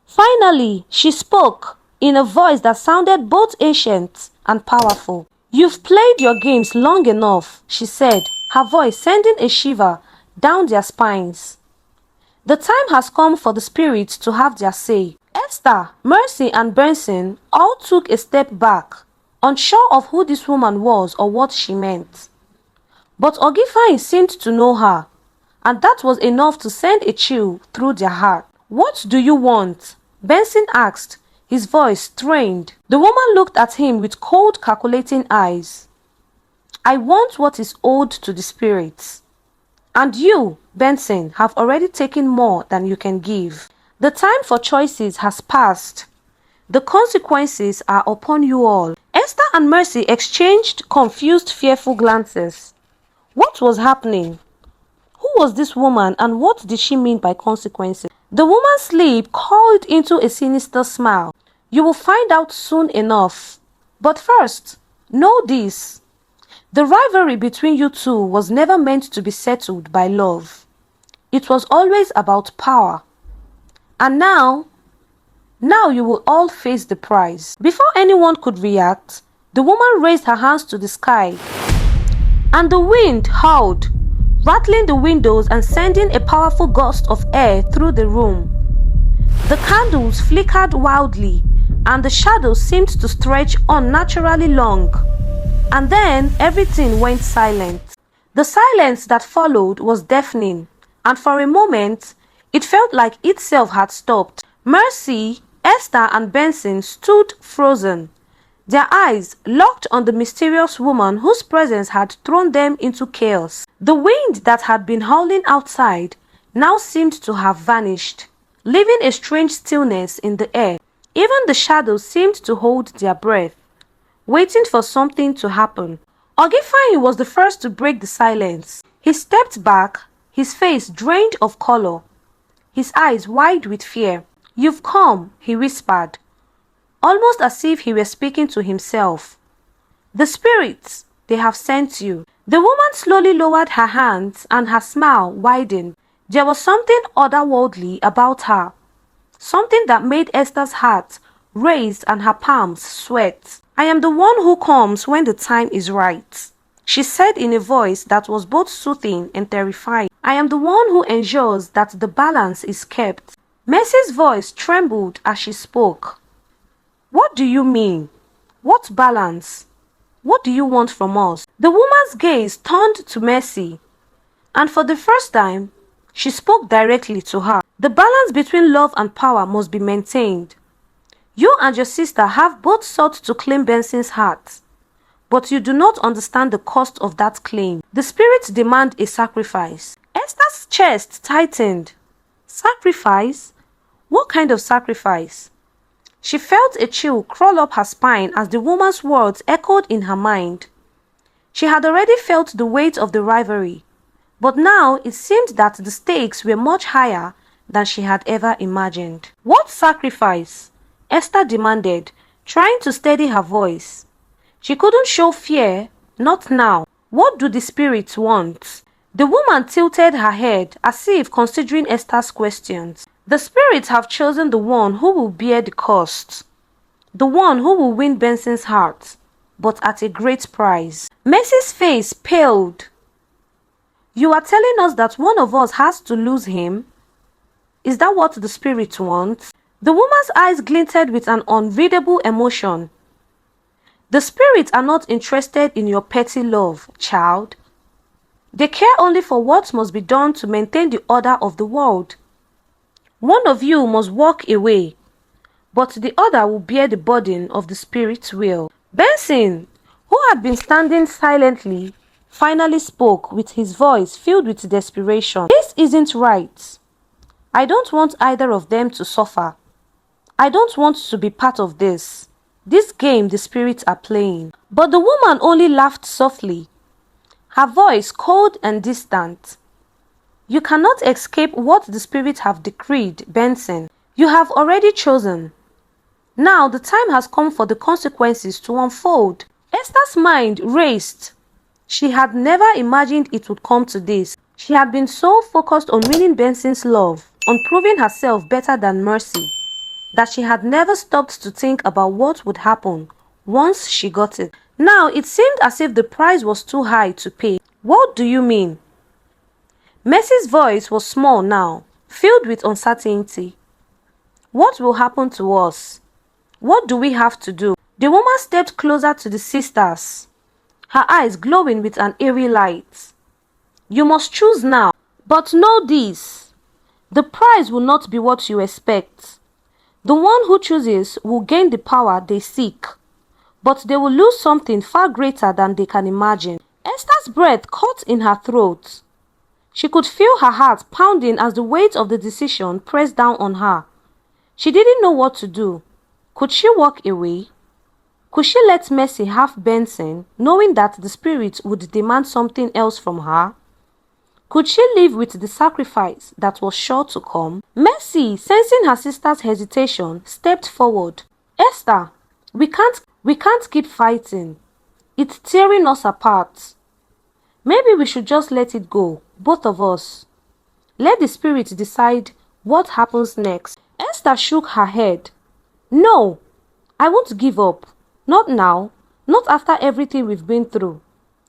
Finally, she spoke in a voice that sounded both ancient and powerful. "You've played your games long enough," she said, her voice sending a shiver down their spines. "The time has come for the spirits to have their say." Esther, Mercy, and Benson all took a step back, unsure of who this woman was or what she meant. But Ogifeanyi seemed to know her, and that was enough to send a chill through their heart. "What do you want?" Benson asked, his voice strained. The woman looked at him with cold, calculating eyes. "I want what is owed to the spirits. And you, Benson, have already taken more than you can give. The time for choices has passed. The consequences are upon you all." Esther and Mercy exchanged confused, fearful glances. What was happening? Who was this woman, and what did she mean by consequences? The woman's lip curled into a sinister smile. "You will find out soon enough. But first, know this. The rivalry between you two was never meant to be settled by love. It was always about power. And now you will all face the price." Before anyone could react, the woman raised her hands to the sky, and the wind howled, rattling the windows and sending a powerful gust of air through the room. The candles flickered wildly, and the shadows seemed to stretch unnaturally long. And then everything went silent. The silence that followed was deafening, and for a moment, it felt like itself had stopped. Mercy, Esther, and Benson stood frozen, their eyes locked on the mysterious woman whose presence had thrown them into chaos. The wind that had been howling outside now seemed to have vanished, leaving a strange stillness in the air. Even the shadows seemed to hold their breath, waiting for something to happen. Ogifeanyi was the first to break the silence. He stepped back, his face drained of color, his eyes wide with fear. "You've come," he whispered, almost as if he were speaking to himself. "The spirits, they have sent you." The woman slowly lowered her hands and her smile widened. There was something otherworldly about her, something that made Esther's heart race and her palms sweat. "I am the one who comes when the time is right," she said in a voice that was both soothing and terrifying. "I am the one who ensures that the balance is kept." Mercy's voice trembled as she spoke. "What do you mean? What balance? What do you want from us?" The woman's gaze turned to Mercy, and for the first time, she spoke directly to her. "The balance between love and power must be maintained. You and your sister have both sought to claim Benson's heart, but you do not understand the cost of that claim. The spirits demand a sacrifice." Esther's chest tightened. Sacrifice? What kind of sacrifice? She felt a chill crawl up her spine as the woman's words echoed in her mind. She had already felt the weight of the rivalry, but now it seemed that the stakes were much higher than she had ever imagined. "What sacrifice?" Esther demanded, trying to steady her voice. She couldn't show fear, not now. "What do the spirits want?" The woman tilted her head as if considering Esther's questions. "The spirits have chosen the one who will bear the cost, the one who will win Benson's heart, but at a great price." Mercy's face paled. "You are telling us that one of us has to lose him? Is that what the spirits want?" The woman's eyes glinted with an unreadable emotion. "The spirits are not interested in your petty love, child. They care only for what must be done to maintain the order of the world. One of you must walk away, but the other will bear the burden of the spirit's will." Benson, who had been standing silently, finally spoke with his voice filled with desperation. "This isn't right. I don't want either of them to suffer. I don't want to be part of this game the spirits are playing." But the woman only laughed softly, her voice cold and distant. "You cannot escape what the spirits have decreed, Benson. You have already chosen. Now the time has come for the consequences to unfold." Esther's mind raced. She had never imagined it would come to this. She had been so focused on winning Benson's love, on proving herself better than Mercy, that she had never stopped to think about what would happen once she got it. Now it seemed as if the price was too high to pay. What do you mean? Mercy's voice was small now, filled with uncertainty. What will happen to us? What do we have to do? The woman stepped closer to the sisters, her eyes glowing with an eerie light. You must choose now, but know this. The prize will not be what you expect. The one who chooses will gain the power they seek, but they will lose something far greater than they can imagine. Esther's breath caught in her throat. She could feel her heart pounding as the weight of the decision pressed down on her. She didn't know what to do. Could she walk away? Could she let Mercy have Benson, knowing that the spirit would demand something else from her? Could she live with the sacrifice that was sure to come? Mercy, sensing her sister's hesitation, stepped forward. Esther, we can't keep fighting. It's tearing us apart. Maybe we should just let it go, both of us. Let the spirit decide what happens next. Esther shook her head. No, I won't give up. Not now, not after everything we've been through.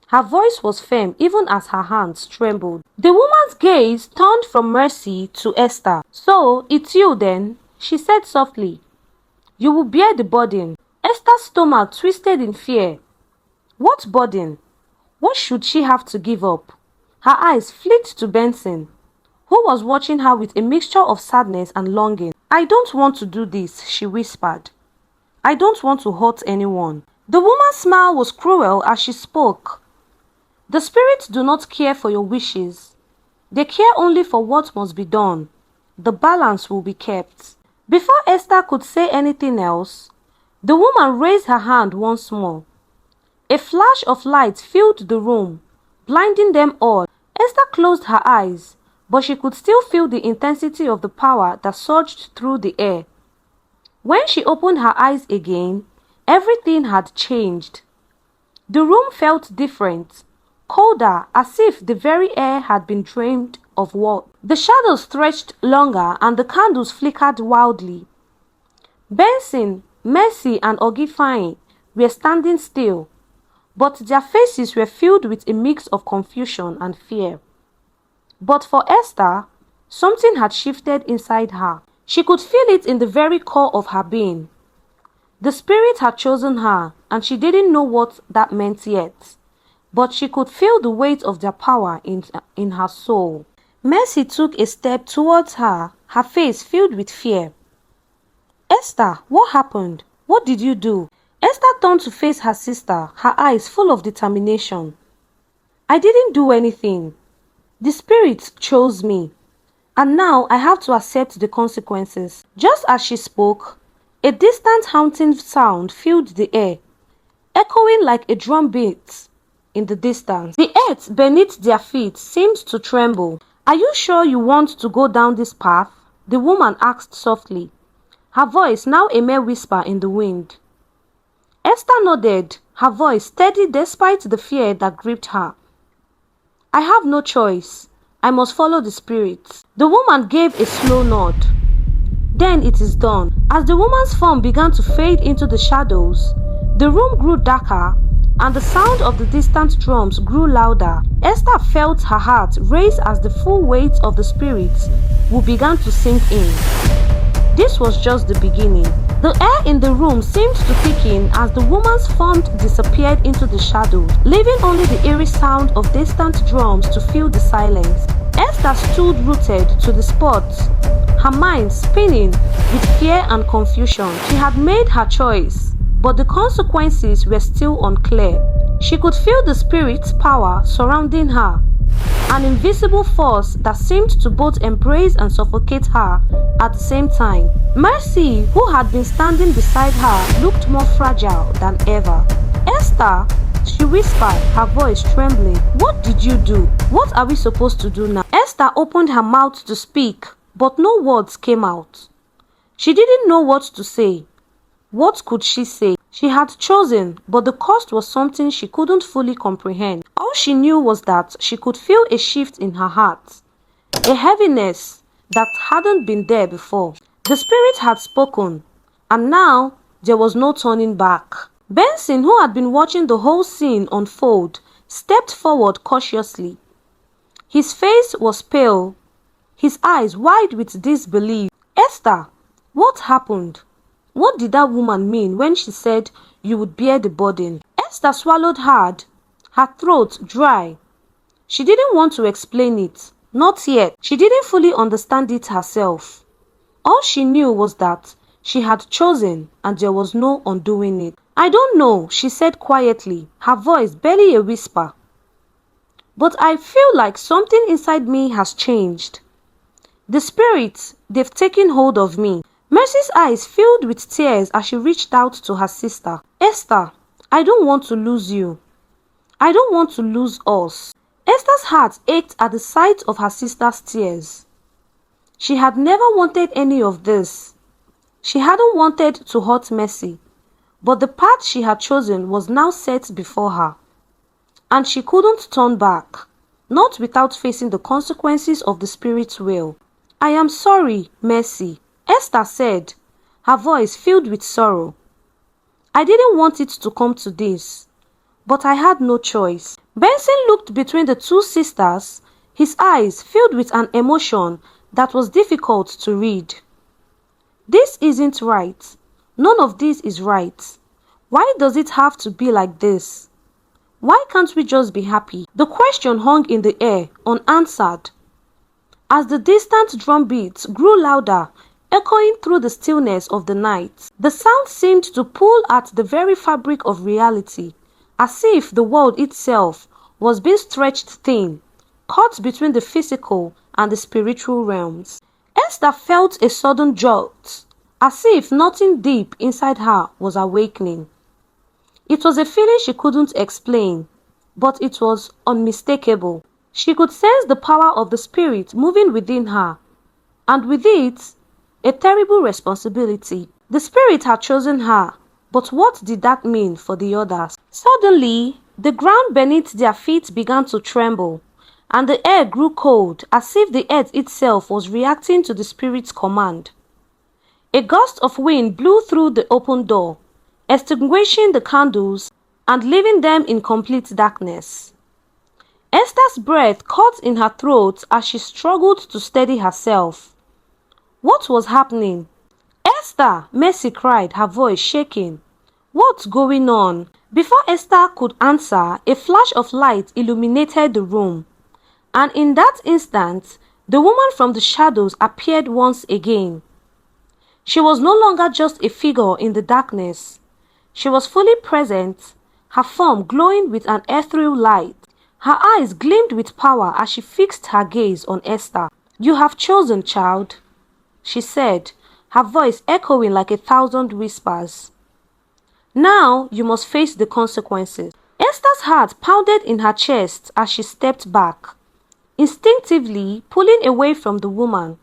Her voice was firm even as her hands trembled. The woman's gaze turned from Mercy to Esther. So, it's you then, she said softly. You will bear the burden. Esther's stomach twisted in fear. What burden? What should she have to give up? Her eyes flicked to Benson, who was watching her with a mixture of sadness and longing. I don't want to do this, she whispered. I don't want to hurt anyone. The woman's smile was cruel as she spoke. The spirits do not care for your wishes. They care only for what must be done. The balance will be kept. Before Esther could say anything else, the woman raised her hand once more. A flash of light filled the room, blinding them all. Esther closed her eyes, but she could still feel the intensity of the power that surged through the air. When she opened her eyes again, everything had changed. The room felt different, colder, as if the very air had been drained of warmth. The shadows stretched longer and the candles flickered wildly. Benson, Mercy and Ogifine were standing still, but their faces were filled with a mix of confusion and fear. But for Esther, something had shifted inside her. She could feel it in the very core of her being. The spirit had chosen her, and she didn't know what that meant yet, but she could feel the weight of their power in her soul. Mercy took a step towards her, her face filled with fear. Esther, what happened? What did you do? Esther turned to face her sister, her eyes full of determination. I didn't do anything. The spirit chose me, and now I have to accept the consequences. Just as she spoke, a distant haunting sound filled the air, echoing like a drum beat in the distance. The earth beneath their feet seemed to tremble. Are you sure you want to go down this path? The woman asked softly, her voice now a mere whisper in the wind. Esther nodded, her voice steady despite the fear that gripped her. I have no choice. I must follow the spirits. The woman gave a slow nod. Then it is done. As the woman's form began to fade into the shadows, the room grew darker and the sound of the distant drums grew louder. Esther felt her heart race as the full weight of the spirits began to sink in. This was just the beginning. The air in the room seemed to thicken as the woman's form disappeared into the shadows, leaving only the eerie sound of distant drums to fill the silence. Esther stood rooted to the spot, her mind spinning with fear and confusion. She had made her choice, but the consequences were still unclear. She could feel the spirit's power surrounding her, an invisible force that seemed to both embrace and suffocate her at the same time. Mercy, who had been standing beside her, looked more fragile than ever. Esther, she whispered, her voice trembling. What did you do? What are we supposed to do now? Esther opened her mouth to speak, but no words came out. She didn't know what to say. What could she say? She had chosen, but the cost was something she couldn't fully comprehend. All she knew was that she could feel a shift in her heart, a heaviness that hadn't been there before. The spirit had spoken, and now there was no turning back. Benson, who had been watching the whole scene unfold, stepped forward cautiously. His face was pale, his eyes wide with disbelief. "Esther, what happened? What did that woman mean when she said you would bear the burden?" Esther swallowed hard, her throat dry. She didn't want to explain it, not yet. She didn't fully understand it herself. All she knew was that she had chosen and there was no undoing it. "I don't know," she said quietly, her voice barely a whisper. "But I feel like something inside me has changed. The spirits, they've taken hold of me." Mercy's eyes filled with tears as she reached out to her sister. "Esther, I don't want to lose you. I don't want to lose us." Esther's heart ached at the sight of her sister's tears. She had never wanted any of this. She hadn't wanted to hurt Mercy, but the path she had chosen was now set before her, and she couldn't turn back, not without facing the consequences of the spirit's will. "I am sorry, Mercy," Esther said, her voice filled with sorrow. "I didn't want it to come to this, but I had no choice." Benson looked between the two sisters, his eyes filled with an emotion that was difficult to read. "This isn't right. None of this is right. Why does it have to be like this? Why can't we just be happy?" The question hung in the air, unanswered. As the distant drum beats grew louder, echoing through the stillness of the night, the sound seemed to pull at the very fabric of reality, as if the world itself was being stretched thin, caught between the physical and the spiritual realms. Esther felt a sudden jolt, as if nothing deep inside her was awakening. It was a feeling she couldn't explain, but it was unmistakable. She could sense the power of the spirit moving within her, and with it, a terrible responsibility. The spirit had chosen her, but what did that mean for the others? Suddenly, the ground beneath their feet began to tremble, and the air grew cold, as if the earth itself was reacting to the spirit's command. A gust of wind blew through the open door, extinguishing the candles and leaving them in complete darkness. Esther's breath caught in her throat as she struggled to steady herself. What was happening? "Esther!" Mercy cried, her voice shaking. "What's going on?" Before Esther could answer, a flash of light illuminated the room, and in that instant, the woman from the shadows appeared once again. She was no longer just a figure in the darkness. She was fully present, her form glowing with an ethereal light. Her eyes gleamed with power as she fixed her gaze on Esther. "You have chosen, child," she said, her voice echoing like 1,000 whispers. "Now you must face the consequences." Esther's heart pounded in her chest as she stepped back, instinctively pulling away from the woman.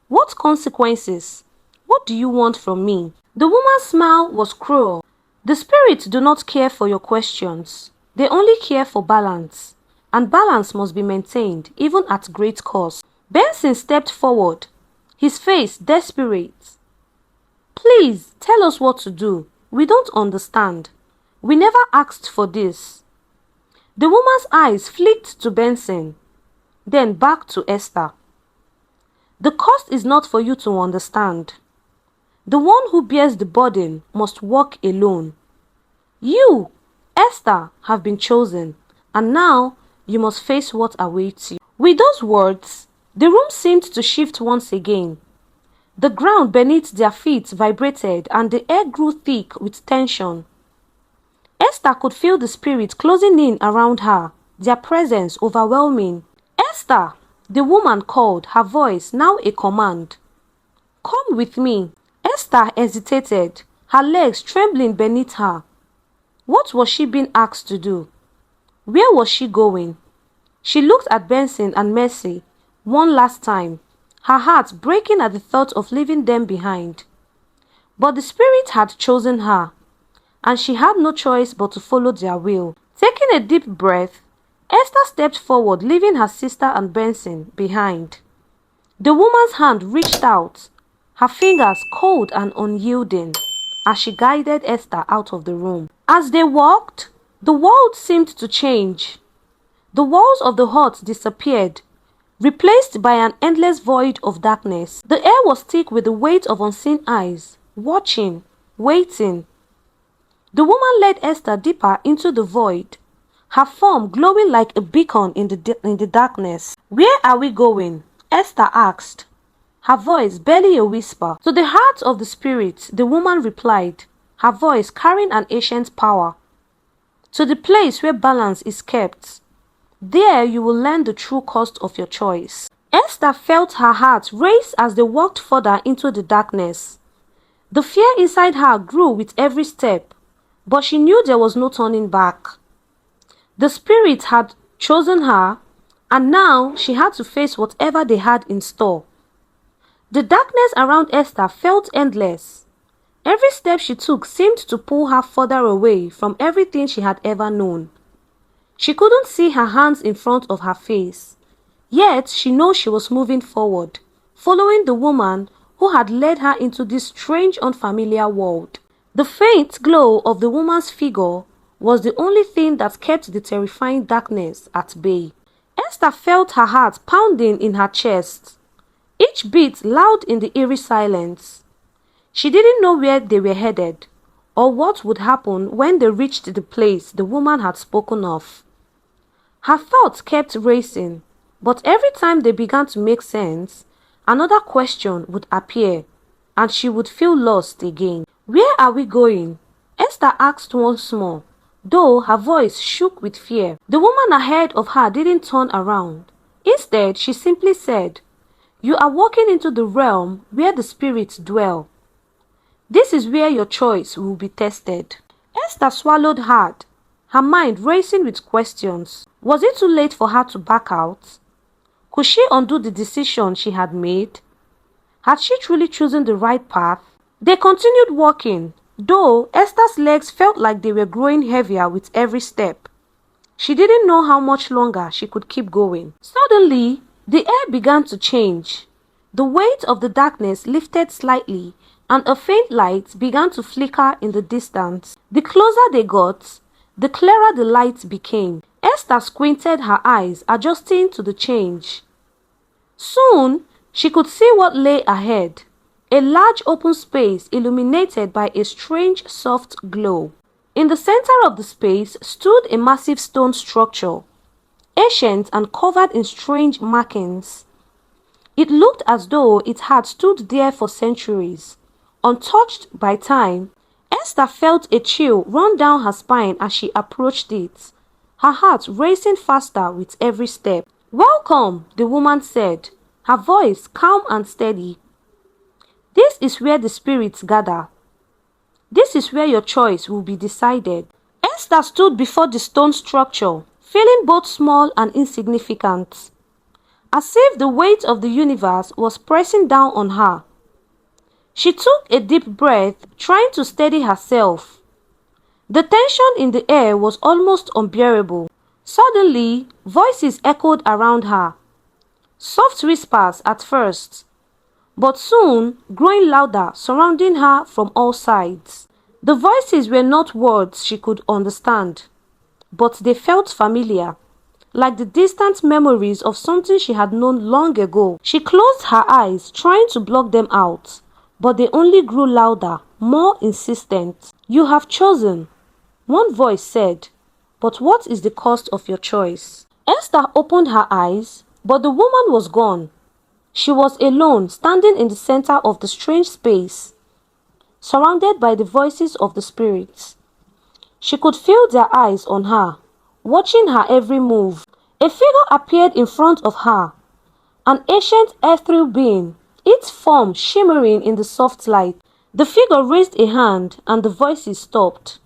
"What consequences? What do you want from me?" The woman's smile was cruel. "The spirits do not care for your questions. They only care for balance, and balance must be maintained, even at great cost." Benson stepped forward, his face desperate. "Please, tell us what to do. We don't understand. We never asked for this." The woman's eyes flicked to Benson, then back to Esther. "The cost is not for you to understand. The one who bears the burden must walk alone. You, Esther, have been chosen, and now you must face what awaits you." With those words, the room seemed to shift once again. The ground beneath their feet vibrated and the air grew thick with tension. Esther could feel the spirit closing in around her, their presence overwhelming. "Esther!" the woman called, her voice now a command. "Come with me." Esther hesitated, her legs trembling beneath her. What was she being asked to do? Where was she going? She looked at Benson and Mercy one last time, her heart breaking at the thought of leaving them behind. But the spirit had chosen her, and she had no choice but to follow their will. Taking a deep breath, Esther stepped forward, leaving her sister and Benson behind. The woman's hand reached out, her fingers cold and unyielding, as she guided Esther out of the room. As they walked, the world seemed to change. The walls of the hut disappeared, replaced by an endless void of darkness. The air was thick with the weight of unseen eyes, watching, waiting. The woman led Esther deeper into the void, her form glowing like a beacon in the darkness. "Where are we going?" Esther asked, her voice barely a whisper. "To the heart of the spirit," the woman replied, her voice carrying an ancient power. "To the place where balance is kept. There you will learn the true cost of your choice." Esther felt her heart race as they walked further into the darkness. The fear inside her grew with every step, but she knew there was no turning back. The spirit had chosen her, and now she had to face whatever they had in store. The darkness around Esther felt endless. Every step she took seemed to pull her further away from everything she had ever known. She couldn't see her hands in front of her face, yet she knew she was moving forward, following the woman who had led her into this strange, unfamiliar world. The faint glow of the woman's figure was the only thing that kept the terrifying darkness at bay. Esther felt her heart pounding in her chest, each beat loud in the eerie silence. She didn't know where they were headed, or what would happen when they reached the place the woman had spoken of. Her thoughts kept racing, but every time they began to make sense, another question would appear, and she would feel lost again. "Where are we going?" Esther asked once more, though her voice shook with fear. The woman ahead of her didn't turn around. Instead, she simply said, "You are walking into the realm where the spirits dwell. This is where your choice will be tested." Esther swallowed hard, her mind racing with questions. Was it too late for her to back out? Could she undo the decision she had made? Had she truly chosen the right path? They continued walking, though Esther's legs felt like they were growing heavier with every step. She didn't know how much longer she could keep going. Suddenly, the air began to change. The weight of the darkness lifted slightly, and a faint light began to flicker in the distance. The closer they got, the clearer the light became. Esther squinted her eyes, adjusting to the change. Soon, she could see what lay ahead. A large open space illuminated by a strange soft glow. In the center of the space stood a massive stone structure, ancient and covered in strange markings. It looked as though it had stood there for centuries, untouched by time. Esther felt a chill run down her spine as she approached it, her heart racing faster with every step. "Welcome," the woman said, her voice calm and steady. "This is where the spirits gather. This is where your choice will be decided." Esther stood before the stone structure, feeling both small and insignificant, as if the weight of the universe was pressing down on her. She took a deep breath, trying to steady herself. The tension in the air was almost unbearable. Suddenly, voices echoed around her. Soft whispers at first, but soon growing louder, surrounding her from all sides. The voices were not words she could understand, but they felt familiar, like the distant memories of something she had known long ago. She closed her eyes, trying to block them out, but they only grew louder, more insistent. "You have chosen," one voice said, "but what is the cost of your choice?" Esther opened her eyes, but the woman was gone. She was alone, standing in the center of the strange space, surrounded by the voices of the spirits. She could feel their eyes on her, watching her every move. A figure appeared in front of her, an ancient ethereal being, its form shimmering in the soft light. The figure raised a hand and the voices stopped.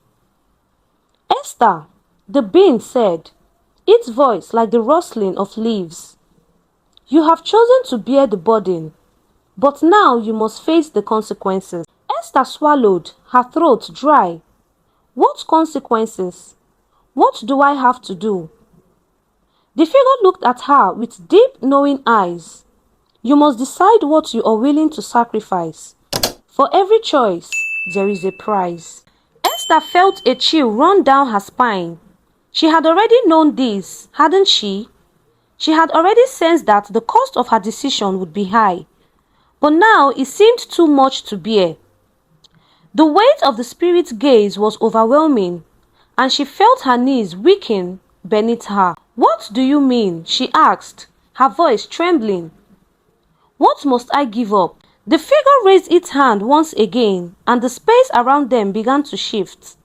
"Esther," the being said, its voice like the rustling of leaves. "You have chosen to bear the burden, but now you must face the consequences." Esther swallowed, her throat dry. What consequences? What do I have to do? The figure looked at her with deep, knowing eyes. You must decide what you are willing to sacrifice. For every choice, there is a price. Esther felt a chill run down her spine. She had already known this, hadn't she? She had already sensed that the cost of her decision would be high. But now it seemed too much to bear. The weight of the spirit's gaze was overwhelming, and she felt her knees weaken beneath her. What do you mean? She asked, her voice trembling. What must I give up? The figure raised its hand once again, and the space around them began to shift.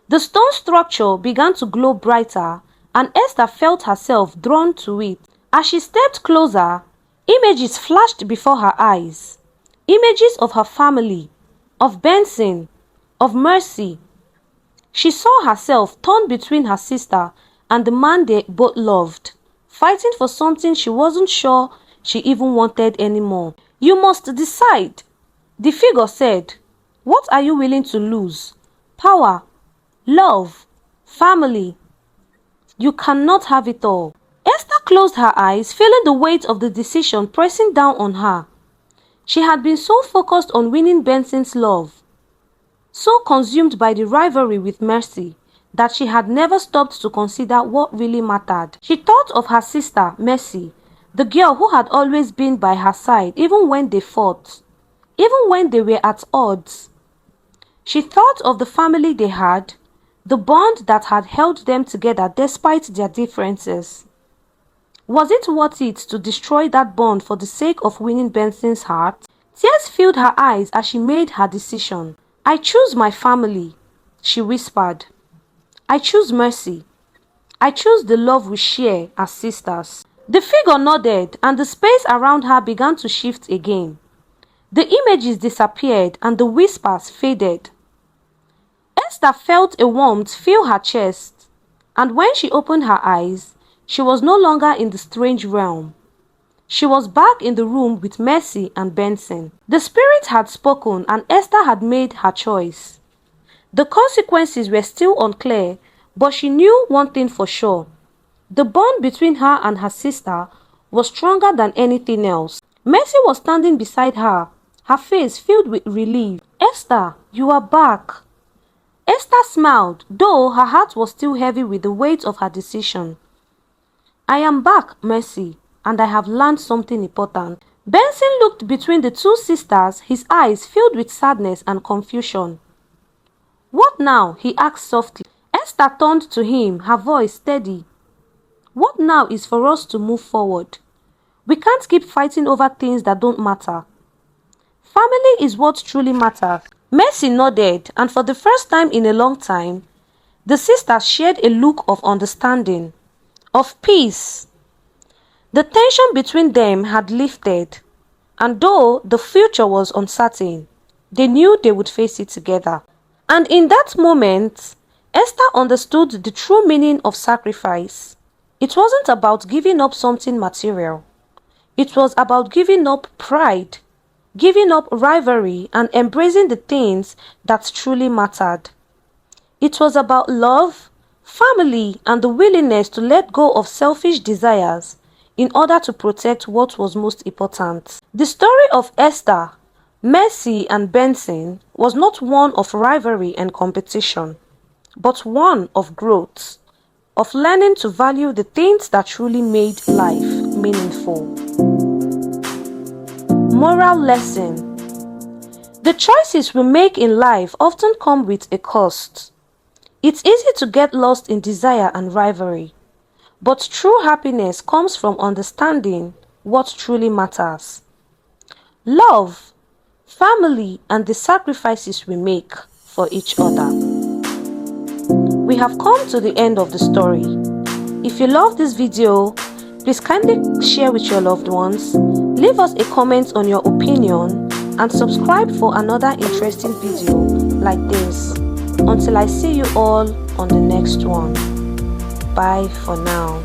The stone structure began to glow brighter, and Esther felt herself drawn to it. As she stepped closer, images flashed before her eyes. Images of her family, of Benson, of Mercy. She saw herself torn between her sister and the man they both loved, fighting for something she wasn't sure she even wanted anymore. You must decide, the figure said. What are you willing to lose? Power, love, family. You cannot have it all. Esther closed her eyes, feeling the weight of the decision pressing down on her. She had been so focused on winning Benson's love, so consumed by the rivalry with Mercy, that she had never stopped to consider what really mattered. She thought of her sister, Mercy, the girl who had always been by her side even when they fought, even when they were at odds. She thought of the family they had, the bond that had held them together despite their differences. Was it worth it to destroy that bond for the sake of winning Benson's heart? Tears filled her eyes as she made her decision. I choose my family, she whispered. I choose Mercy. I choose the love we share as sisters. The figure nodded, and the space around her began to shift again. The images disappeared and the whispers faded. Esther felt a warmth fill her chest, and when she opened her eyes, she was no longer in the strange realm. She was back in the room with Mercy and Benson. The spirit had spoken, and Esther had made her choice. The consequences were still unclear, but she knew one thing for sure. The bond between her and her sister was stronger than anything else. Mercy was standing beside her, her face filled with relief. Esther, you are back. Esther smiled, though her heart was still heavy with the weight of her decision. I am back, Mercy, and I have learned something important. Benson looked between the two sisters, his eyes filled with sadness and confusion. What now? He asked softly. Esther turned to him, her voice steady. What now is for us to move forward. We can't keep fighting over things that don't matter. Family is what truly matters. Mercy nodded, and for the first time in a long time, the sisters shared a look of understanding, of peace. The tension between them had lifted, and though the future was uncertain, they knew they would face it together. And in that moment, Esther understood the true meaning of sacrifice. It wasn't about giving up something material. It was about giving up pride, giving up rivalry, and embracing the things that truly mattered. It was about love, family, and the willingness to let go of selfish desires in order to protect what was most important. The story of Esther, Mercy, and Benson was not one of rivalry and competition, but one of growth, of learning to value the things that truly made life meaningful. Moral lesson: the choices we make in life often come with a cost. It's easy to get lost in desire and rivalry, but true happiness comes from understanding what truly matters. Love, family, and the sacrifices we make for each other. We have come to the end of the story. If you love this video, please kindly share with your loved ones, leave us a comment on your opinion, and subscribe for another interesting video like this. Until I see you all on the next one. Bye for now.